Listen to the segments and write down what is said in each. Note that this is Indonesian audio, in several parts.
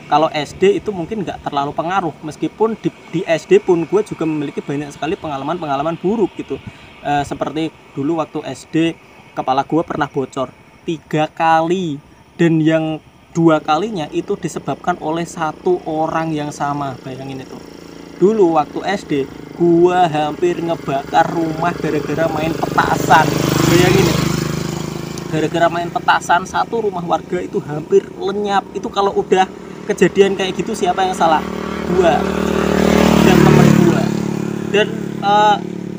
Kalau SD itu mungkin nggak terlalu pengaruh, meskipun di SD pun gue juga memiliki banyak sekali pengalaman-pengalaman buruk gitu. Seperti dulu waktu SD kepala gue pernah bocor 3 kali, dan yang 2 kalinya itu disebabkan oleh satu orang yang sama. Bayangin itu. Dulu waktu SD gue hampir ngebakar rumah gara-gara main petasan. Bayangin itu. Gara-gara main petasan satu rumah warga itu hampir lenyap. Itu kalau udah kejadian kayak gitu siapa yang salah? Gua dan teman gua. Dan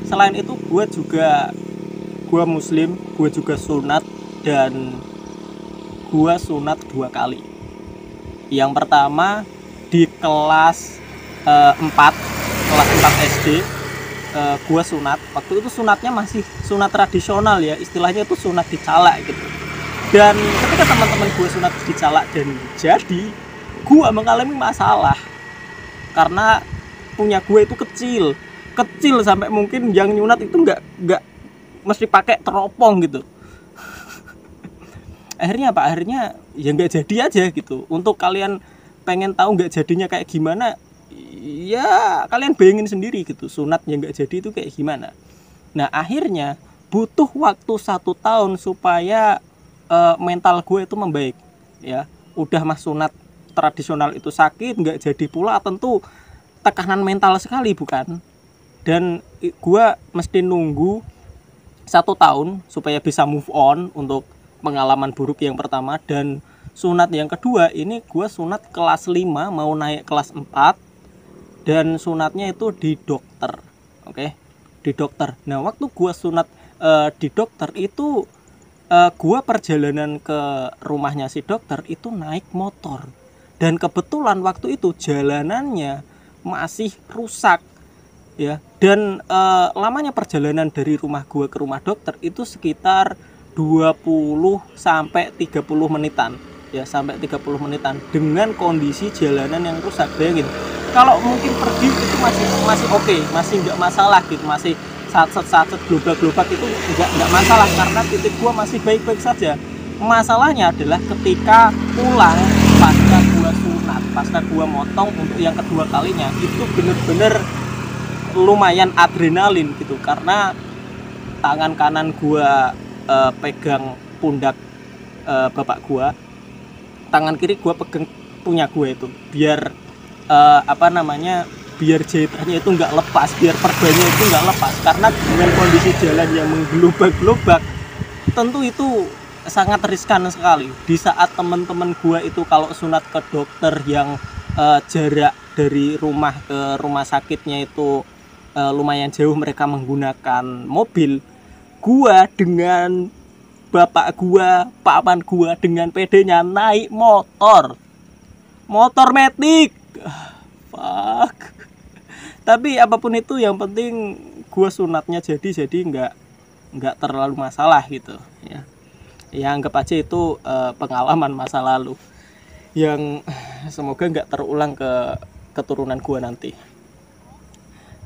selain itu gua muslim, gua juga sunat, dan gua sunat 2 kali. Yang pertama di kelas 4 SD, gua sunat. Waktu itu sunatnya masih sunat tradisional ya, istilahnya itu sunat dicalak gitu. Dan ketika teman-teman gue sunat dicalak dan jadi, gue mengalami masalah karena punya gue itu kecil sampai mungkin yang nyunat itu nggak mesti pakai teropong gitu. Akhirnya apa? Akhirnya ya nggak jadi aja gitu. Untuk kalian pengen tahu nggak jadinya kayak gimana, ya kalian bayangin sendiri gitu, sunat yang nggak jadi itu kayak gimana. Nah akhirnya butuh waktu 1 tahun supaya mental gue itu membaik ya. Udah mas sunat tradisional itu sakit, nggak jadi pula, tentu tekanan mental sekali bukan. Dan gue mesti nunggu 1 tahun supaya bisa move on untuk pengalaman buruk yang pertama. Dan sunat yang kedua ini gue sunat kelas 5 mau naik kelas 4, dan sunatnya itu di dokter. Oke, di dokter. Nah waktu gue sunat di dokter itu gue perjalanan ke rumahnya si dokter itu naik motor, dan kebetulan waktu itu jalanannya masih rusak ya. Dan lamanya perjalanan dari rumah gue ke rumah dokter itu sekitar 20 sampai 30 menitan ya, sampai 30 menitan dengan kondisi jalanan yang rusak. Bayangin, kalau mungkin pergi itu masih oke, masih nggak masalah gitu, masih satset globak itu nggak masalah karena titik gua masih baik-baik saja. Masalahnya adalah ketika pulang pasca gua motong untuk yang kedua kalinya, itu bener-bener lumayan adrenalin gitu, karena tangan kanan gua pegang pundak bapak gua, tangan kiri gua pegang punya gue itu, biar biar jahitannya itu nggak lepas, biar perbannya itu nggak lepas, karena dengan kondisi jalan yang menggelobak-gelobak tentu itu sangat riskan sekali. Di saat teman-teman gua itu kalau sunat ke dokter yang jarak dari rumah ke rumah sakitnya itu lumayan jauh, mereka menggunakan mobil, gua dengan bapak gua, paman gua dengan pedenya naik motor matic. Fuck. Tapi apapun itu yang penting gue sunatnya jadi nggak terlalu masalah gitu ya. Ya anggap aja itu pengalaman masa lalu yang semoga nggak terulang ke keturunan gue nanti.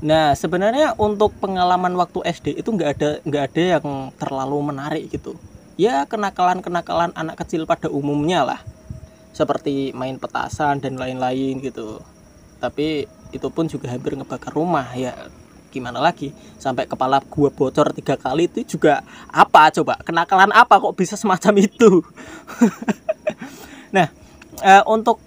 Nah sebenarnya untuk pengalaman waktu SD itu nggak ada yang terlalu menarik gitu ya, kenakalan anak kecil pada umumnya lah, seperti main petasan dan lain-lain gitu. Tapi itu pun juga hampir ngebakar rumah ya, gimana lagi, sampai kepala gua bocor 3 kali. Itu juga apa coba, kenakalan apa kok bisa semacam itu. Nah untuk